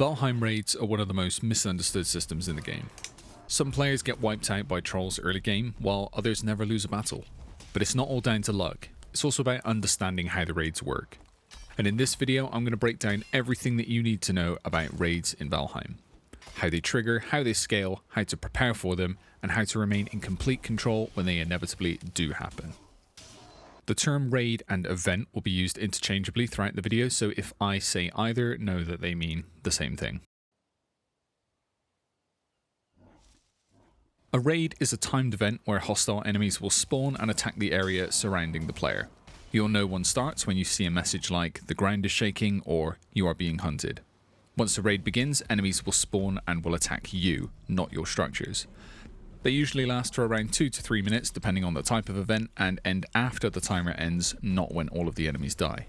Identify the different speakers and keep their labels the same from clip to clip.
Speaker 1: Valheim raids are one of the most misunderstood systems in the game. Some players get wiped out by trolls early game, while others never lose a battle. But it's not all down to luck, it's also about understanding how the raids work. And in this video, I'm going to break down everything that you need to know about raids in Valheim. How they trigger, how they scale, how to prepare for them, and how to remain in complete control when they inevitably do happen. The term raid and event will be used interchangeably throughout the video, so if I say either, know that they mean the same thing. A raid is a timed event where hostile enemies will spawn and attack the area surrounding the player. You'll know one starts when you see a message like "the ground is shaking" or "you are being hunted." Once the raid begins, enemies will spawn and will attack you, not your structures. They usually last for around 2 to 3 minutes depending on the type of event, and end after the timer ends, not when all of the enemies die.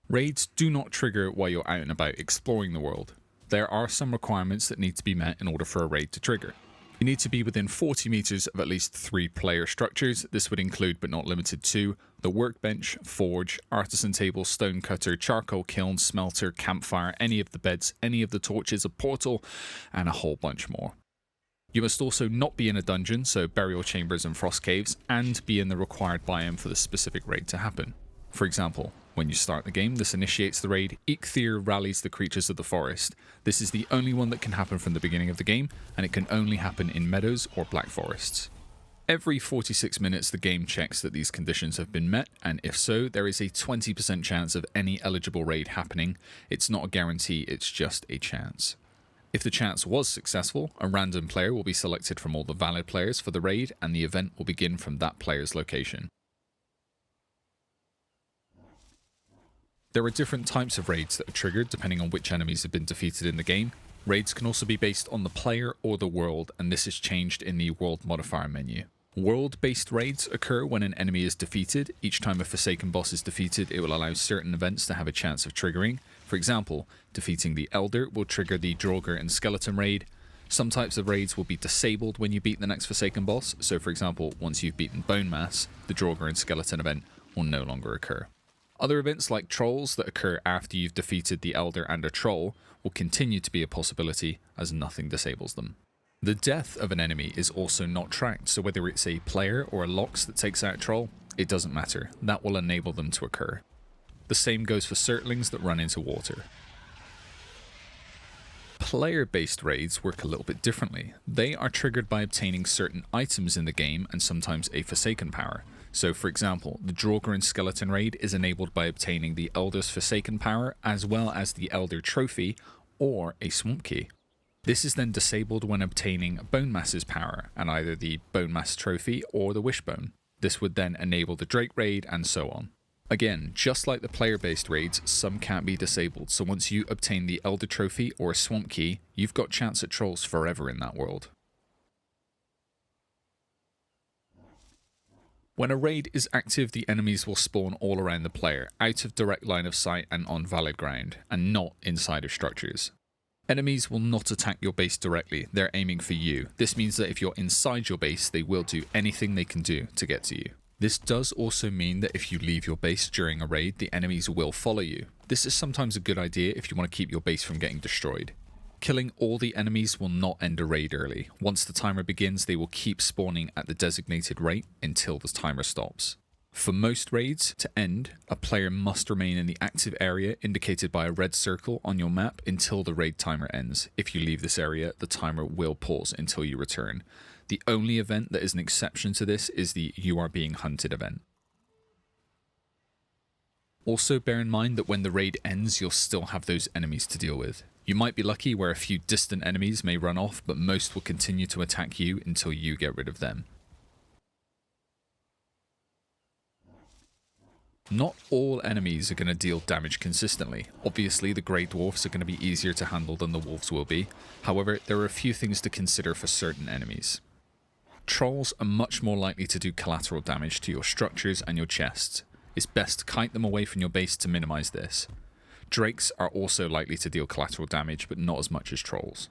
Speaker 1: Raids do not trigger while you're out and about exploring the world. There are some requirements that need to be met in order for a raid to trigger. You need to be within 40 meters of at least 3 player structures. This would include, but not limited to, the workbench, forge, artisan table, stone cutter, charcoal kiln, smelter, campfire, any of the beds, any of the torches, a portal, and a whole bunch more. You must also not be in a dungeon, so burial chambers and frost caves, and be in the required biome for the specific raid to happen. For example, when you start the game, this initiates the raid. Eikthyr rallies the creatures of the forest. This is the only one that can happen from the beginning of the game, and it can only happen in meadows or black forests. Every 46 minutes the game checks that these conditions have been met, and if so, there is a 20% chance of any eligible raid happening. It's not a guarantee, it's just a chance. If the chance was successful, a random player will be selected from all the valid players for the raid, and the event will begin from that player's location. There are different types of raids that are triggered depending on which enemies have been defeated in the game. Raids can also be based on the player or the world, and this is changed in the world modifier menu. World-based raids occur when an enemy is defeated. Each time a Forsaken boss is defeated, it will allow certain events to have a chance of triggering. For example, defeating the Elder will trigger the Draugr and Skeleton raid. Some types of raids will be disabled when you beat the next Forsaken boss, so for example, once you've beaten Bone Mass, the Draugr and Skeleton event will no longer occur. Other events like trolls that occur after you've defeated the Elder and a troll will continue to be a possibility as nothing disables them. The death of an enemy is also not tracked, so whether it's a player or a Lox that takes out a troll, it doesn't matter. That will enable them to occur. The same goes for Surtlings that run into water. Player-based raids work a little bit differently. They are triggered by obtaining certain items in the game and sometimes a Forsaken power. So for example, the Draugr and Skeleton raid is enabled by obtaining the Elder's Forsaken power as well as the Elder trophy or a Swamp key. This is then disabled when obtaining Bone Mass's power and either the Bone Mass trophy or the Wishbone. This would then enable the Drake raid and so on. Again, just like the player-based raids, some can't be disabled, so once you obtain the Elder trophy or a Swamp key, you've got chance at trolls forever in that world. When a raid is active, the enemies will spawn all around the player, out of direct line of sight and on valid ground, and not inside of structures. Enemies will not attack your base directly, they're aiming for you. This means that if you're inside your base, they will do anything they can do to get to you. This does also mean that if you leave your base during a raid, the enemies will follow you. This is sometimes a good idea if you want to keep your base from getting destroyed. Killing all the enemies will not end a raid early. Once the timer begins, they will keep spawning at the designated rate until the timer stops. For most raids to end, a player must remain in the active area indicated by a red circle on your map until the raid timer ends. If you leave this area, the timer will pause until you return. The only event that is an exception to this is the "you are being hunted" event. Also bear in mind that when the raid ends, you'll still have those enemies to deal with. You might be lucky where a few distant enemies may run off, but most will continue to attack you until you get rid of them. Not all enemies are going to deal damage consistently. Obviously, the Grey Dwarfs are going to be easier to handle than the Wolves will be. However, there are a few things to consider for certain enemies. Trolls are much more likely to do collateral damage to your structures and your chests. It's best to kite them away from your base to minimize this. Drakes are also likely to deal collateral damage, but not as much as trolls.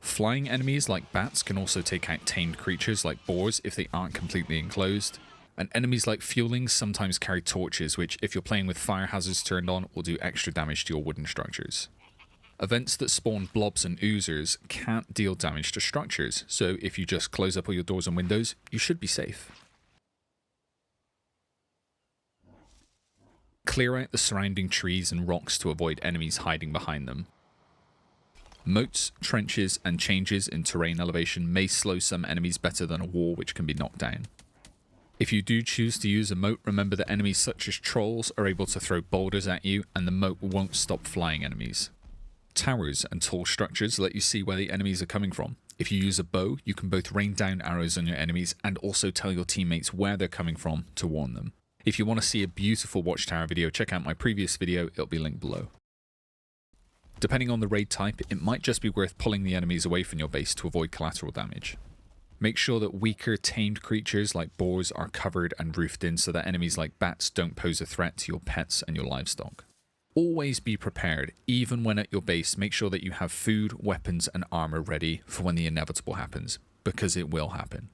Speaker 1: Flying enemies like bats can also take out tamed creatures like boars if they aren't completely enclosed. And enemies like Fuelings sometimes carry torches, which if you're playing with fire hazards turned on, will do extra damage to your wooden structures. Events that spawn blobs and oozers can't deal damage to structures, so if you just close up all your doors and windows, you should be safe. Clear out the surrounding trees and rocks to avoid enemies hiding behind them. Moats, trenches, and changes in terrain elevation may slow some enemies better than a wall which can be knocked down. If you do choose to use a moat, remember that enemies such as trolls are able to throw boulders at you, and the moat won't stop flying enemies. Towers and tall structures let you see where the enemies are coming from. If you use a bow, you can both rain down arrows on your enemies and also tell your teammates where they're coming from to warn them. If you want to see a beautiful watchtower video, check out my previous video, it'll be linked below. Depending on the raid type, it might just be worth pulling the enemies away from your base to avoid collateral damage. Make sure that weaker tamed creatures like boars are covered and roofed in so that enemies like bats don't pose a threat to your pets and your livestock. Always be prepared. Even when at your base, make sure that you have food, weapons and armor ready for when the inevitable happens, because it will happen.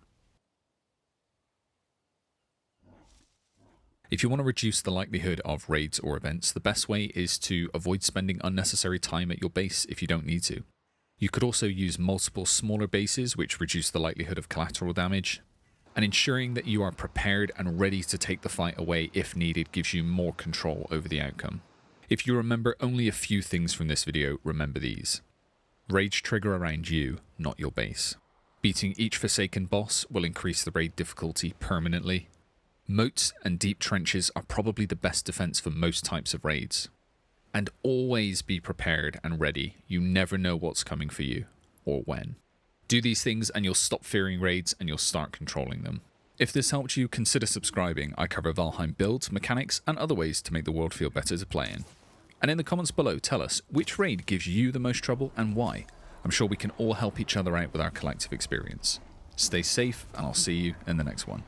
Speaker 1: If you want to reduce the likelihood of raids or events, the best way is to avoid spending unnecessary time at your base if you don't need to. You could also use multiple smaller bases which reduce the likelihood of collateral damage, and ensuring that you are prepared and ready to take the fight away if needed gives you more control over the outcome. If you remember only a few things from this video, remember these. Raids trigger around you, not your base. Beating each Forsaken boss will increase the raid difficulty permanently. Moats and deep trenches are probably the best defense for most types of raids. And always be prepared and ready. You never know what's coming for you, or when. Do these things and you'll stop fearing raids and you'll start controlling them. If this helped you, consider subscribing. I cover Valheim builds, mechanics, and other ways to make the world feel better to play in. And in the comments below, tell us which raid gives you the most trouble and why. I'm sure we can all help each other out with our collective experience. Stay safe, and I'll see you in the next one.